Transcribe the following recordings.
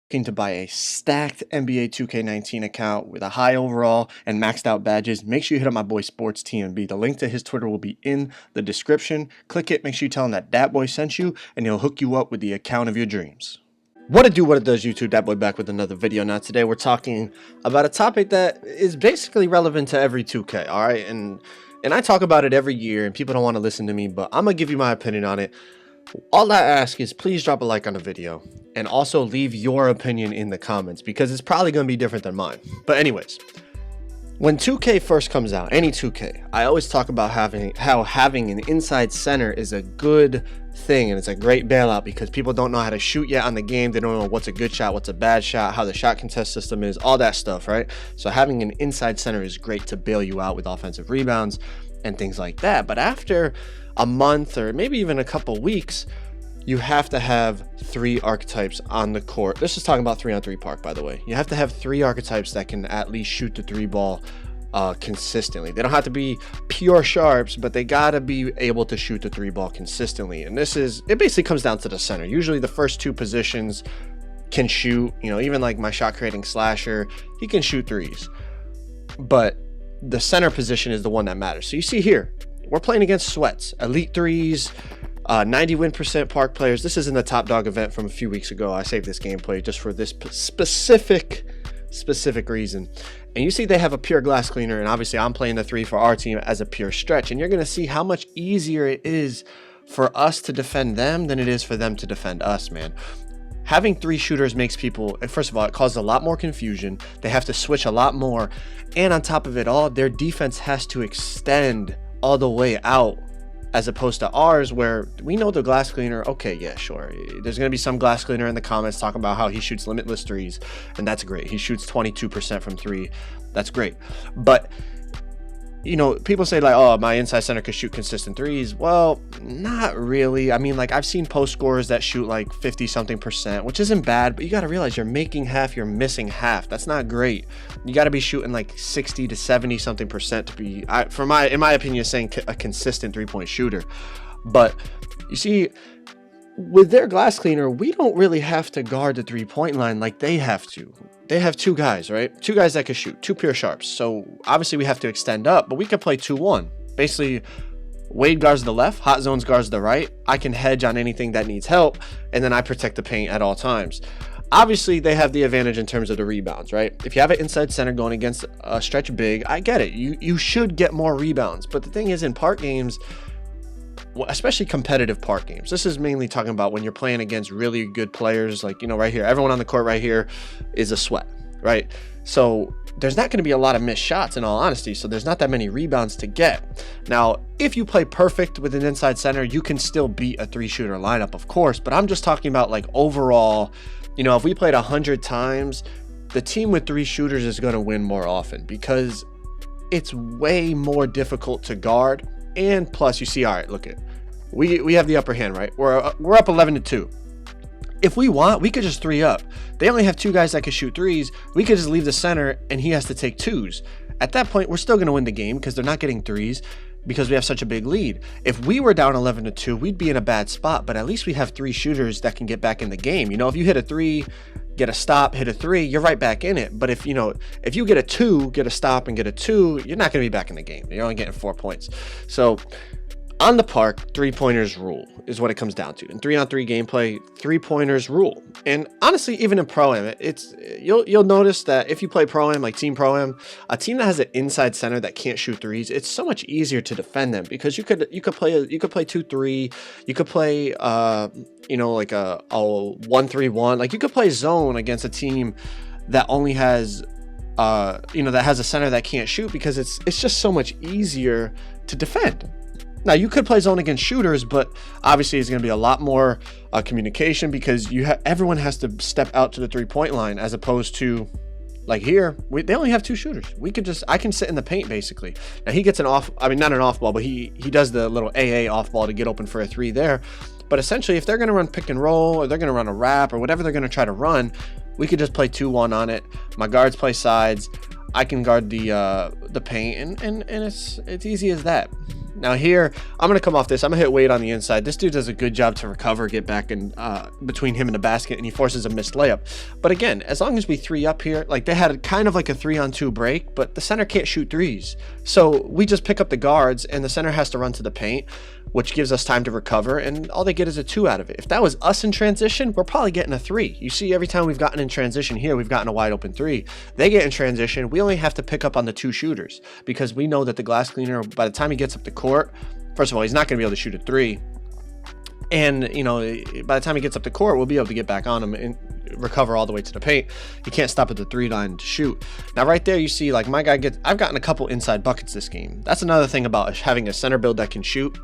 Looking to buy a stacked NBA 2K19 account with a high overall and maxed out badges, make sure you hit up my boy Sports TMB. The link to his Twitter will be in the description. Click it, make sure you tell him that boy sent you, and he'll hook you up with the account of your dreams. What it do, what it does, YouTube? Dat boy back with another video. Now today we're talking about a topic that is basically relevant to every 2K, all right? And I talk about it every year, and people don't want to listen to me, but I'm gonna give you my opinion on it. All I ask is please drop a like on the video and also leave your opinion in the comments because it's probably going to be different than mine. But anyways, when 2K first comes out, any 2K, I always talk about how having an inside center is a good thing and it's a great bailout because people don't know how to shoot yet on the game. They don't know what's a good shot, what's a bad shot, how the shot contest system is, all that stuff, right? So having an inside center is great to bail you out with offensive rebounds and things like that. But after a month or maybe even a couple weeks, you have to have 3 archetypes on the court. This is talking about 3-on-3 park, by the way. You have to have 3 archetypes that can at least shoot the 3 ball consistently. They don't have to be pure sharps, but they gotta be able to shoot the 3 ball consistently. And it basically comes down to the center. Usually the first 2 positions can shoot, you know, even like my shot creating slasher, he can shoot 3s. But the center position is the one that matters. So you see here, we're playing against sweats, elite 3s, 90 win percent park players. This is in the Top Dog event from a few weeks ago. I saved this gameplay just for this specific reason. And you see they have a pure glass cleaner, and obviously I'm playing the 3 for our team as a pure stretch. And you're going to see how much easier it is for us to defend them than it is for them to defend us, man. Having 3 shooters makes people, first of all, it causes a lot more confusion. They have to switch a lot more. And on top of it all, their defense has to extend all the way out, as opposed to ours where we know the glass cleaner. Okay, yeah, sure, there's going to be some glass cleaner in the comments talking about how he shoots limitless 3s, and that's great. He shoots 22% from 3. That's great. But you know, people say like, oh, my inside center could shoot consistent 3s. Well, not really. I mean, like, I've seen post scorers that shoot like 50-something%, which isn't bad, but you got to realize you're making half, you're missing half. That's not great. You got to be shooting like 60 to 70-something% to be, in my opinion, saying a consistent 3-point shooter. But you see, with their glass cleaner, we don't really have to guard the 3-point line like they have to. They have 2 guys, right? 2 guys that can shoot, 2 pure sharps. So obviously we have to extend up, but we could play 2-1. Basically, Wade guards the left, Hot Zones guards the right. I can hedge on anything that needs help, and then I protect the paint at all times. Obviously, they have the advantage in terms of the rebounds, right? If you have an inside center going against a stretch big, I get it. You should get more rebounds. But the thing is, in park games, especially competitive park games, this is mainly talking about when you're playing against really good players, like, you know, right here, everyone on the court right here is a sweat, right? So there's not going to be a lot of missed shots, in all honesty, so there's not that many rebounds to get. Now, if you play perfect with an inside center, you can still beat a 3-shooter lineup, of course, but I'm just talking about like overall, you know, if we played 100 times, the team with 3 shooters is going to win more often because it's way more difficult to guard. And plus, you see, all right, look at, we have the upper hand, right? We're up 11-2. If we want, we could just 3 up. They only have 2 guys that can shoot 3s. We could just leave the center and he has to take 2s. At that point, we're still going to win the game because they're not getting 3s because we have such a big lead. If we were down 11-2, we'd be in a bad spot, but at least we have 3 shooters that can get back in the game. You know, if you hit a 3, get a stop, hit a 3, you're right back in it. But if you get a 2, get a stop and get a 2, you're not going to be back in the game. You're only getting 4 points. So on the park, 3-pointers rule is what it comes down to. In 3-on-3 gameplay, 3-pointers rule. And honestly, even in Pro-Am, you'll notice that if you play Pro-Am, like Team Pro-Am, a team that has an inside center that can't shoot 3s, it's so much easier to defend them because you could play 2-3, you could play you know, like a 1-3-1, like you could play zone against a team that only has you know, that has a center that can't shoot because it's just so much easier to defend. Now, you could play zone against shooters, but obviously it's going to be a lot more communication because everyone has to step out to the 3-point line as opposed to like here, they only have 2 shooters. I can sit in the paint basically. Now he gets not an off ball, but he does the little AA off ball to get open for a 3 there. But essentially, if they're going to run pick and roll or they're going to run a wrap or whatever they're going to try to run, we could just play 2-1 on it. My guards play sides. I can guard the paint, and it's easy as that. Now here, I'm going to come off this. I'm going to hit Wade on the inside. This dude does a good job to recover, get back in between him and the basket, and he forces a missed layup. But again, as long as we 3 up here, like they had kind of like a 3-on-2 break, but the center can't shoot threes. So we just pick up the guards, and the center has to run to the paint, which gives us time to recover, and all they get is a 2 out of it. If that was us in transition, we're probably getting a 3. You see, every time we've gotten in transition here, we've gotten a wide open 3. They get in transition, we only have to pick up on the 2 shooters, because we know that the glass cleaner, by the time he gets up the court, first of all, he's not going to be able to shoot a 3. And, you know, by the time he gets up the court, we'll be able to get back on him and recover all the way to the paint. He can't stop at the 3 line to shoot. Now, right there, you see, like, my guy I've gotten a couple inside buckets this game. That's another thing about having a center build that can shoot.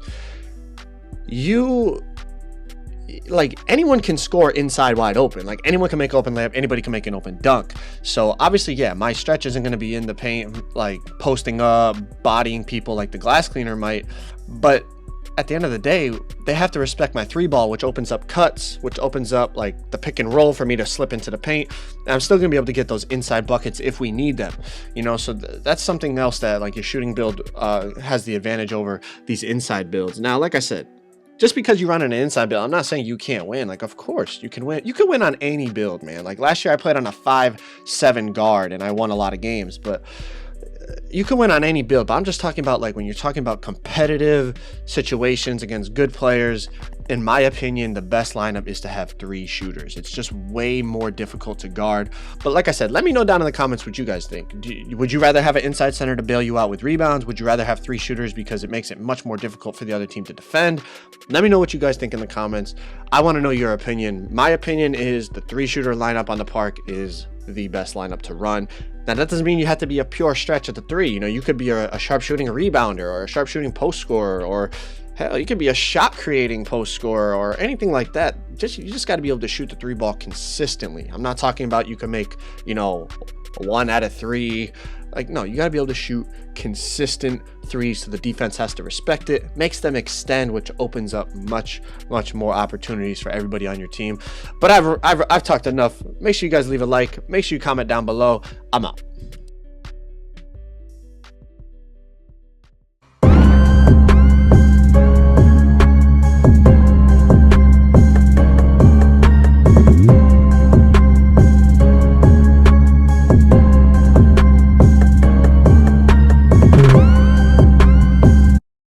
Like, anyone can score inside wide open. Like, anyone can make an open layup, anybody can make an open dunk. So obviously, yeah, my stretch isn't going to be in the paint, like posting up, bodying people like the glass cleaner might, but at the end of the day, they have to respect my 3-ball, which opens up cuts, which opens up like the pick and roll for me to slip into the paint. And I'm still gonna be able to get those inside buckets if we need them, you know. So that's something else that, like, your shooting build has the advantage over these inside builds. Now, like I said, just because you run an inside build, I'm not saying you can't win. Like, of course you can win. You can win on any build, man. Like, last year I played on a 5-7 guard and I won a lot of games, but you can win on any build. But I'm just talking about, like, when you're talking about competitive situations against good players, in my opinion, the best lineup is to have 3 shooters. It's just way more difficult to guard. But like I said, let me know down in the comments what you guys think. Would you rather have an inside center to bail you out with rebounds? Would you rather have 3 shooters because it makes it much more difficult for the other team to defend? Let me know what you guys think in the comments. I want to know your opinion. My opinion is the 3-shooter lineup on the park is the best lineup to run. Now, that doesn't mean you have to be a pure stretch at the 3. You know, you could be a sharpshooting rebounder or a sharpshooting post scorer, or hell, you could be a shot creating post scorer or anything like that. You just got to be able to shoot the 3-ball consistently. I'm not talking about you can make, you know, 1 out of 3. Like, no, you got to be able to shoot consistent 3s, so the defense has to respect it, makes them extend, which opens up much more opportunities for everybody on your team. But I've talked enough. Make sure you guys leave a like, make sure you comment down below. I'm out.